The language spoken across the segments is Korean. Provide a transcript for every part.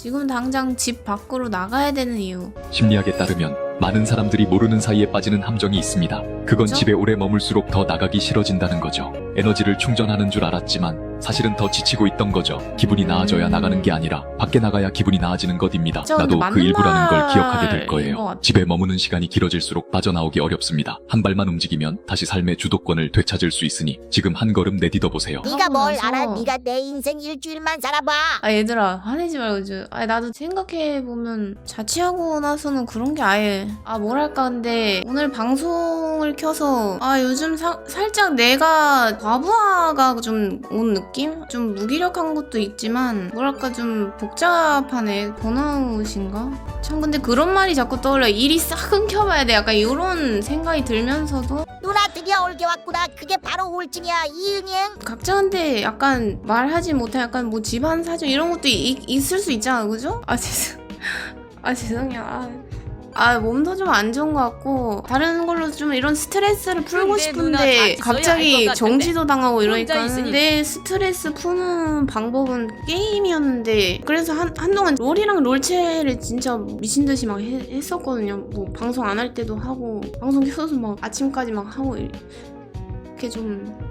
지금 당장 집 밖으로 나가야 되는 이유. 심리학에 따르면 많은 사람들이 모르는 사이에 빠지는 함정이 있습니다. 그건 그죠? 집에 오래 머물수록 더 나가기 싫어진다는 거죠. 에너지를 충전하는 줄 알았지만 사실은 더 지치고 있던 거죠. 기분이 나아져야 나가는 게 아니라 밖에 나가야 기분이 나아지는 것입니다. 진짜 근데 나도 그 맞는 일부라는 걸 기억하게 될 말인 것 거예요. 같아. 집에 머무는 시간이 길어질수록 빠져나오기 어렵습니다. 한 발만 움직이면 다시 삶의 주도권을 되찾을 수 있으니 지금 한 걸음 내디뎌 보세요. 네가 뭘 나서- 알아? 네가 내 인생 일주일만 살아봐. 아 얘들아 화내지 말고 나도 생각해보면 자취하고 나서는 그런 게 아예 뭐랄까 근데 오늘 방송을 켜서 요즘 살짝 내가 과부하가 좀 온 느낌? 좀 무기력한 것도 있지만 뭐랄까 좀 복잡하네. 번아웃인가? 참 근데 그런 말이 자꾸 떠올려. 일이 싹 끊겨봐야 돼. 약간 이런 생각이 들면서도 누나 드디어 올게 왔구나. 그게 바로 우울증이야. 이응행. 각자한테 약간 말하지 못한 약간 뭐 집안 사정 이런 것도 있을 수 있잖아, 그죠? 죄송해요. 몸도 좀 안 좋은 것 같고 다른 걸로 좀 이런 스트레스를 풀고 근데 누나 싶은데 다 갑자기 있어야 할것 정지도 당하고 이러니까 혼자 있으니. 내 스트레스 푸는 방법은 게임이었는데 그래서 한동안 롤이랑 롤체를 진짜 미친듯이 막 했었거든요. 뭐 방송 안 할 때도 하고 방송 켜서 막 아침까지 막 하고 이렇게 좀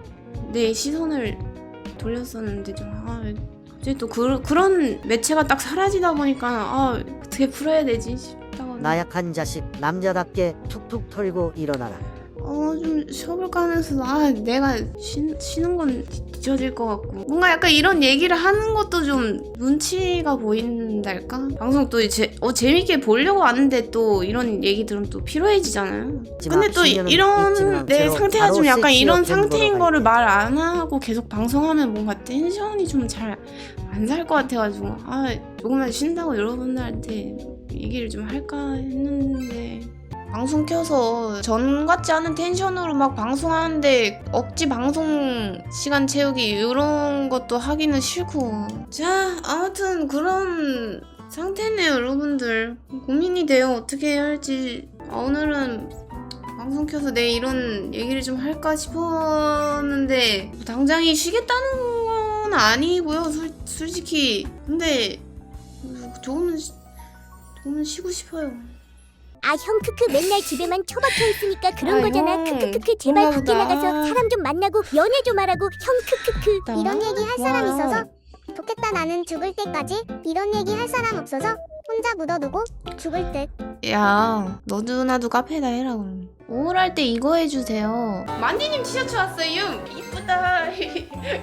내 시선을 돌렸었는데 좀 갑자기 또 그런 매체가 딱 사라지다 보니까 어떻게 풀어야 되지 싶다고. 나약한 자식 남자답게 툭툭 털고 일어나라. 좀 쉬어볼까 하면서도 내가 쉬는 건 뒤처질 것 같고 뭔가 약간 이런 얘기를 하는 것도 좀 눈치가 보인달까? 방송 또 재밌게 보려고 하는데 또 이런 얘기 들으면 또 피로해지잖아요. 근데 또 이런 내 상태가 좀 약간 이런 상태인 거를 말 안 하고 계속 방송하면 뭔가 텐션이 좀 잘 안 살 것 같아가지고 조금만 쉰다고 여러분들한테 얘기를 좀 할까 했는데 방송 켜서 전 같지 않은 텐션으로 막 방송하는데 억지 방송 시간 채우기 이런 것도 하기는 싫고 자 아무튼 그런 상태네요. 여러분들 고민이 돼요. 어떻게 해야 할지. 오늘은 방송 켜서 내 이런 얘기를 좀 할까 싶었는데 당장이 쉬겠다는 건 아니고요. 솔직히 근데 저는 쉬고 싶어요. 형 크크 맨날 집에만 처박혀 있으니까 그런 거잖아. 형, 크크크크 제발 그런가 밖에 보다. 나가서 사람 좀 만나고 연애 좀 하라고. 형 크크크. 이런 얘기 할 사람 있어서 좋겠다. 나는 죽을 때까지 이런 얘기 할 사람 없어서 혼자 묻어두고 죽을 듯. 야, 너도 나도 카페에다 해라 그럼. 우울할 때 이거 해주세요. 만디님 티셔츠 왔어요. 이쁘다.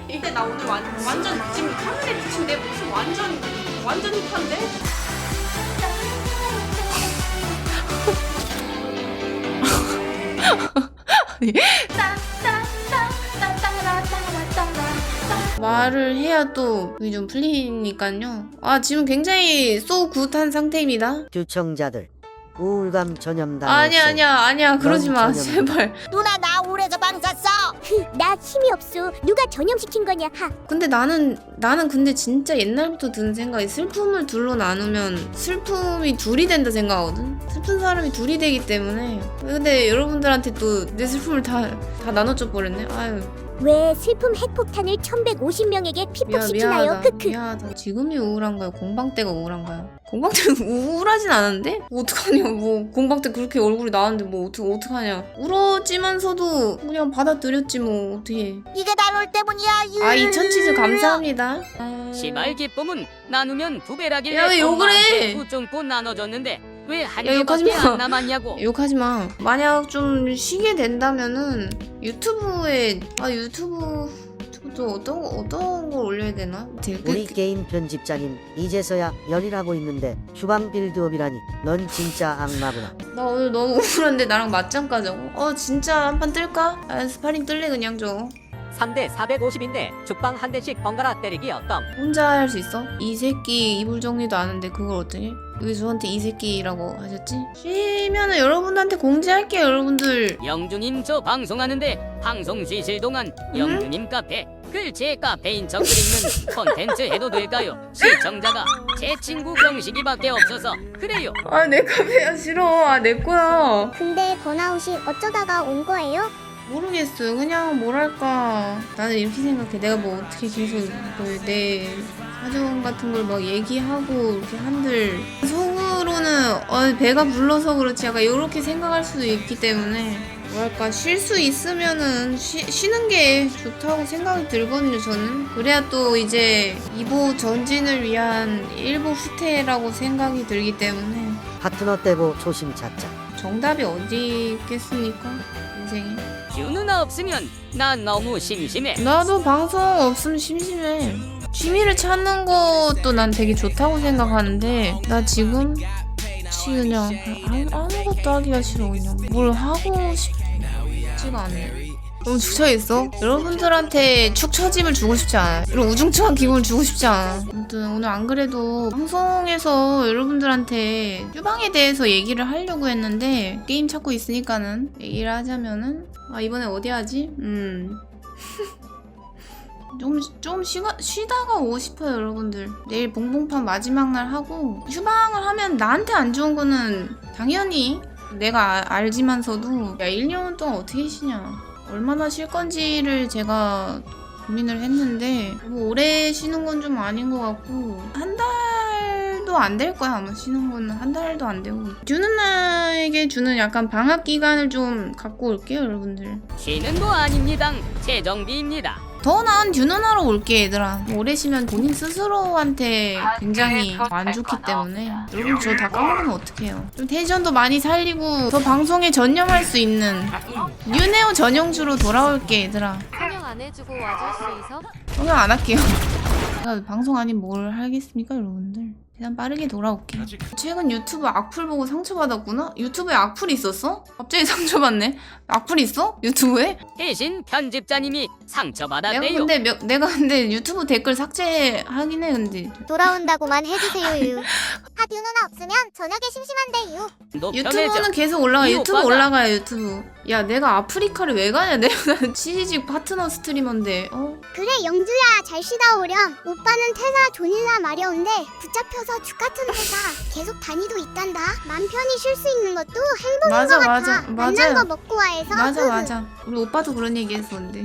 근데 나 오늘 완전 지금 카메라에 비친 내 모습 완전 힙한데? 말을 해야 또 그게 좀 풀리니까요. 지금 굉장히 소 굿한 상태입니다. 주청자들 우울감 전염당. 아니야 그러지 마 넌 제발. 누나 나 우울해서 방 샀어. 나 힘이 없어. 누가 전염시킨 거냐. 근데 나는 근데 진짜 옛날부터 드는 생각이 슬픔을 둘로 나누면 슬픔이 둘이 된다 생각하거든. 슬픈 사람이 둘이 되기 때문에. 근데 여러분들한테 또 내 슬픔을 다 나눠줘 버렸네. 왜 슬픔 핵폭탄을 1150명에게 피폭시키나요? 크크. 미안하다. 지금이 우울한가요? 공방 때가 우울한가요? 공방 때는 우울하진 않은데? 뭐 어떡하냐. 뭐 공방 때 그렇게 얼굴이 나왔는데 뭐 어떡하냐. 울었지만서도 그냥 받아들였지 뭐 어떡해. 이게 다 롤 때문이야. 2000치즈 감사합니다. 시발 기쁨은 나누면 두 배라길래 야, 왜 욕을 해? 9.9 나눠줬는데 왜 한 야, 욕하지 개밖에 마. 안 남았냐고. 욕하지마. 만약 좀 쉬게 된다면은 유튜브에 유튜브도 어떤 걸 올려야 되나? 우리 게임 편집자님 이제서야 열일하고 있는데 휴방 빌드업이라니 넌 진짜 악마구나. 나 오늘 너무 우울한데 나랑 맞짱 까자고? 진짜 한 판 뜰까? 스파링 뜰래 그냥 좀. 3대 450인데 죽방 한 대씩 번갈아 때리기 어떤? 혼자 할 수 있어? 이 새끼 이불 정리도 아는데 그걸 어쩌니? 왜 저한테 이 새끼라고 하셨지? 쉬면은 여러분한테 공지할게요 여러분들. 영주님 저 방송하는데 방송 쉬실 동안 영주님 카페 글 제 카페인 척 그리는 콘텐츠 해도 될까요? 시청자가 제 친구 경식이밖에 없어서 그래요. 내 카페야 싫어. 내 거야. 근데 번아웃이 어쩌다가 온 거예요? 모르겠어요. 그냥 뭐랄까 나는 이렇게 생각해. 내가 뭐 어떻게 계속 내 사정 같은 걸 막 얘기하고 이렇게 한들 속으로는 배가 불러서 그렇지 약간 이렇게 생각할 수도 있기 때문에 뭐랄까 쉴 수 있으면은 쉬는 게 좋다고 생각이 들거든요. 저는 그래야 또 이제 2보 전진을 위한 1보 후퇴라고 생각이 들기 때문에 파트너 떼고 초심 찾자. 정답이 어디 있겠습니까 인생에. 유 누나 없으면 난 너무 심심해. 나도 방송 없으면 심심해. 취미를 찾는 것도 난 되게 좋다고 생각하는데 나 지금 그냥 아무것도 하기가 싫어. 그냥 뭘 하고 싶지가 않네. 너무 축 처있어. 여러분들한테 축 처짐을 주고 싶지 않아. 이런 우중충한 기분을 주고 싶지 않아. 아무튼 오늘 안 그래도 방송에서 여러분들한테 휴방에 대해서 얘기를 하려고 했는데 게임 찾고 있으니까는 얘기를 하자면은 이번에 어디 하지? 좀 쉬다가 오고 싶어요, 여러분들. 내일 봉봉판 마지막 날 하고 휴방을 하면 나한테 안 좋은 거는 당연히 내가 알지만서도 1년 동안 어떻게 쉬냐, 얼마나 쉴 건지를 제가 고민을 했는데 너무 오래 쉬는 건 좀 아닌 것 같고 한 달도 안 될 거야. 아마 쉬는 거는 한 달도 안 되고 듀 누나에게 주는 약간 방학 기간을 좀 갖고 올게요, 여러분들. 쉬는 거 아닙니다. 재정비입니다. 더 나은 듀 누나로 올게, 얘들아. 오래 쉬면 본인 스스로한테 굉장히 안 좋기 때문에 여러분 저 다 까먹으면 어떡해요. 좀 텐션도 많이 살리고 더 방송에 전념할 수 있는 뉴네오 전용주로 돌아올게, 얘들아. 성형 안 해주고 와줄 수 있어? 성형 안 할게요. 제가 방송 아닌 뭘 하겠습니까, 여러분들. 일단 빠르게 돌아올게. 최근 유튜브 악플 보고 상처받았구나? 유튜브에 악플이 있었어? 갑자기 상처받네. 악플 있어? 유튜브에? 대신 편집자님이 상처받았대요. 내가 근데 유튜브 댓글 삭제하긴 해. 근데 돌아온다고만 해주세요 유. 듀 누나 없으면 저녁에 심심한데 유. 유튜브는 계속 올라가. 이 유튜브 오빠가- 올라가요, 유튜브. 야, 내가 아프리카를 왜 가냐? 내가 취직 파트너 스트리머인데. 그래 영주야 잘 쉬다 오렴. 오빠는 퇴사 존일나 마려운데 붙잡혀서 죽같은 회사 계속 다니도 있단다. 맘 편히 쉴 수 있는 것도 행복인 맞아, 것 맞아, 같아. 맞아요. 만난 거 먹고 와해서 맞아. 우리 오빠도 그런 얘기 했었는데.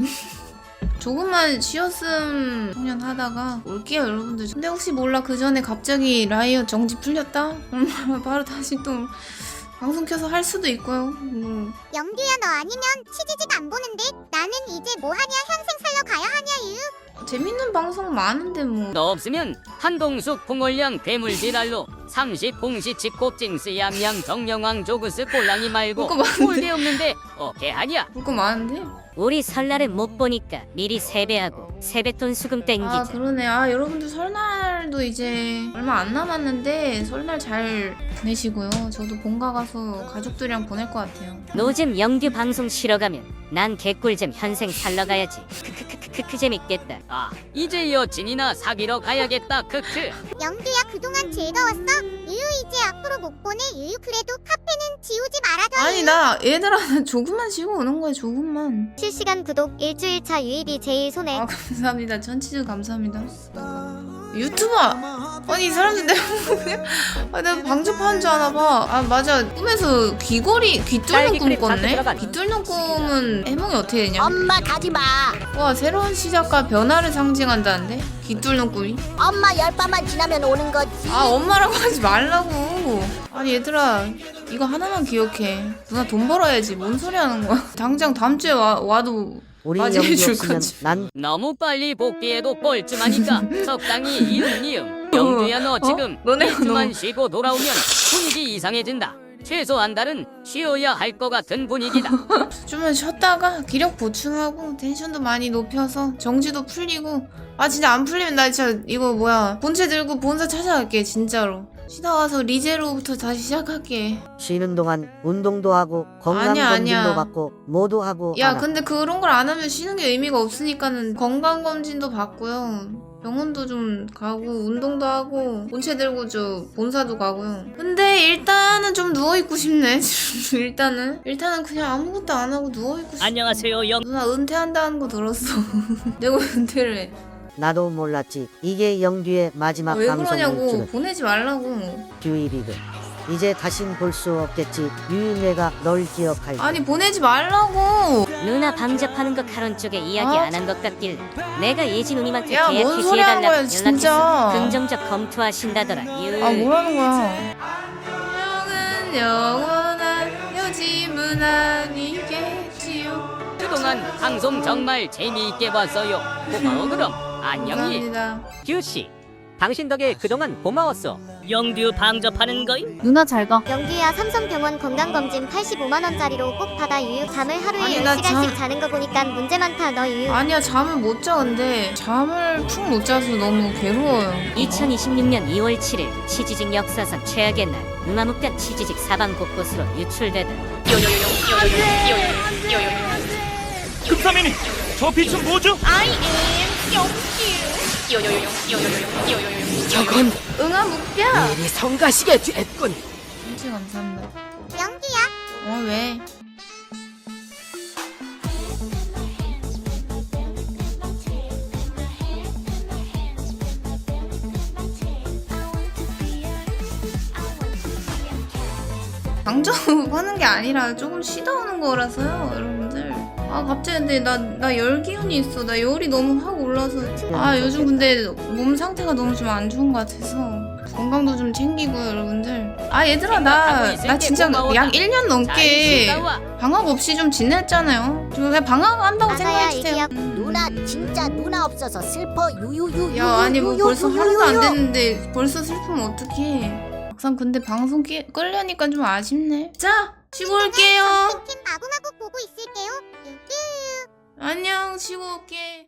조금만 쉬었음 청년하다가 올게요, 여러분들. 근데 혹시 몰라 그 전에 갑자기 라이엇 정지 풀렸다? 그러면 바로 다시 또 방송 켜서 할 수도 있고요. 영규야 너 아니면 치지직 안 보는데 나는 이제 뭐하냐 현생 살려 가야 하냐 유. 재밌는 방송 많은데 뭐. 너 없으면 한동숙 풍월량 괴물지랄로 30봉시치 곱징스 얌양 정명왕 조그스 꼴랑이 말고 그거 많은데? 꼴대 없는데 어게하냐. 볼 거 많은데? 우리 설날을 못 보니까 미리 세배하고 세뱃돈 수금 땡기자. 그러네. 여러분들 설날도 이제 얼마 안 남았는데 설날 잘 보내시고요. 저도 본가 가서 가족들이랑 보낼 것 같아요. 노잼 영규 방송 쉬러 가면 난 개꿀잼 현생 살러 가야지. 크크크크크 재밌겠다. 이제 여친이나 사귀러 가야겠다. 크크. 영규야 그동안 즐거웠어? 유유 이제 앞으로 못 보내 유유. 그래도 카페는 지우지 말아줘. 아니 나 얘들아 나 조금만 쉬고 오는 거야, 조금만. 실시간 구독 일주일차 유입이 제일 손해. 감사합니다. 천치즈 감사합니다. 유튜버! 아니 이 사람들 내가 방접하는 줄 아나 봐. 맞아, 꿈에서 귀 뚫는 딸기 꿈 크림 잔뜩 꿨네? 들어간. 귀 뚫는 꿈은 해몽이 어떻게 되냐? 엄마 가지마. 와, 새로운 시작과 변화를 상징한다는데? 귀 뚫는 꿈이? 엄마 열밤만 지나면 오는 거지. 엄마라고 하지 말라고. 아니 얘들아 이거 하나만 기억해. 누나 돈 벌어야지. 뭔 소리 하는 거야? 당장 다음 주에 와도 우리 맞이해 영규 줄 없으면 거지. 난 너무 빨리 복귀해도 뻘쭘하니까 적당히 이응이응. 영주야 너 지금 너네가 1주만 너무- 쉬고 돌아오면 분위기 이상해진다. 최소 한 달은 쉬어야 할 것 같은 분위기다. 좀 쉬었다가 기력 보충하고 텐션도 많이 높여서 정지도 풀리고. 진짜 안 풀리면 나 진짜 이거 본체 들고 본사 찾아갈게, 진짜로. 쉬다 와서 리제로부터 다시 시작할게. 쉬는 동안 운동도 하고 건강검진도 아니야. 받고 모두 하고 야, 알아. 근데 그런 걸 안 하면 쉬는 게 의미가 없으니까는 건강검진도 받고요. 병원도 좀 가고 운동도 하고 본체 들고 본사도 가고요. 근데 일단은 좀 누워있고 싶네. 일단은 그냥 아무것도 안 하고 누워있고 싶어. 안녕하세요 영. 누나 은퇴한다는 거 들었어. 내가 은퇴를 해. 나도 몰랐지. 이게 영규의 마지막 왜 방송일 그러냐고. 줄은. 보내지 말라고. 듀이비드 이제 다신 볼 수 없겠지. 유유 내가 널 기억할게. 아니 보내지 말라고. 누나 방접하는 거 카론 쪽에 이야기 아? 안 한 것 같길래 내가 예지 누님한테 야, 계약 뭔 소리 하는 거야, 해달라고 진짜. 연락해서 긍정적 검토하신다더라. 아 뭐라는 거야? 영은 영원한 요즘은 아니겠지요. 그동안 방송 정말 재미있게 봤어요. 고마워 그럼 안녕히. 감사합니다. 규씨 당신 덕에 그동안 고마웠어. 영듀 방접하는 거이? 누나 잘 가. 영규야 삼성병원 건강검진 85만원짜리로 꼭 받아. 유유 잠을 하루에 아니, 나 10시간씩 자는 거 보니까 문제 많다. 너 유유. 아니야 잠을 못 자. 근데 잠을 푹 못 자서 너무 괴로워요. 2026년 2월 7일 치지직 역사상 최악의 날 음암흑변 치지직 사방 곳곳으로 유출되다. 금사맨이 저 빛은 뭐죠? 저건 응아 묵뼈. 이 성가시게 됐군. 진짜 감사합니다. 영규야. 왜? 방정하는 게 아니라 조금 쉬다 오는 거라서요, 여러분들. 아 갑자기 근데 나 열 기운이 있어. 나 열이 너무 확 올라서. 아 요즘 근데 몸 상태가 너무 좀 안 좋은 것 같아서 건강도 좀 챙기고요, 여러분들. 아 얘들아 나 진짜 약 1년 넘게 방학 없이 좀 지냈잖아요. 저 그냥 방학 한다고 나가야 생각해주세요. 얘기야. 누나 진짜 누나 없어서 슬퍼. 유유유. 야 아니 뭐 벌써 하루도 안 됐는데 벌써 슬프면 어떡해. 막상 근데 방송 끌려니까 좀 아쉽네. 자 쉬고 올게요. 치킨 마구마구 보고 있을게요. 안녕 쉬고 올게.